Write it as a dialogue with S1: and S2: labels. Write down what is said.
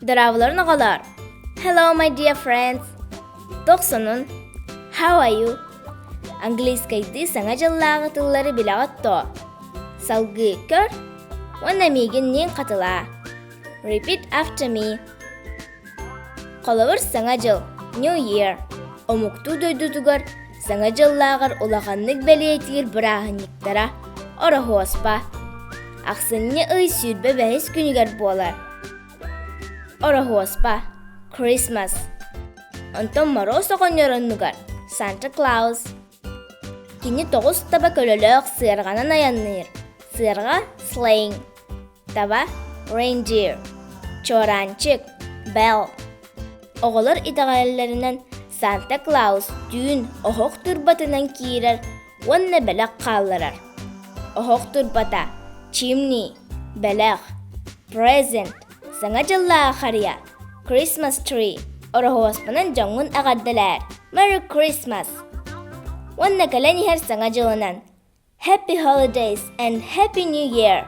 S1: Дырабыларын оғалар. Hello, my dear friends. Тоқсонун. How are you? Английскайдыы саҥа дьыллааҕы тыллары билэҕэтто. Салгыы көр. Уонна миигин нин қатыла. Repeat after me. Қолабыр саҥа дьыл. New Year. Омуктуу дойдутугар саҥа дьыллааҕар улаханнык бэлиэтигир бырааһынниктара ороһуоспа. Ахсынны ый сүүрбэ бэһис күнүгэр буолар. Ороһуоспа. Christmas. Онтон мороз оҕонньороннугар Santa Claus. Кини тоҕус таба көлөлөөх сыарҕанан аянныыр. Сыарга sleighing. Таба reindeer. Чоранчык bell. Оҕолор итаҕайларынан Santa Claus түүн оһох турбатынан киирэр уонна бэлэх хаалларар. Оһох турбата chimney бэлэх. Present саҥа дьыллааҕа харыа Christmas tree. Ороһооспунан дьоҥҥун эҕэрдэлээн. Merry Christmas. Уонна Кэлэн иһэр саҥа дьылынан Happy Holidays and Happy New Year.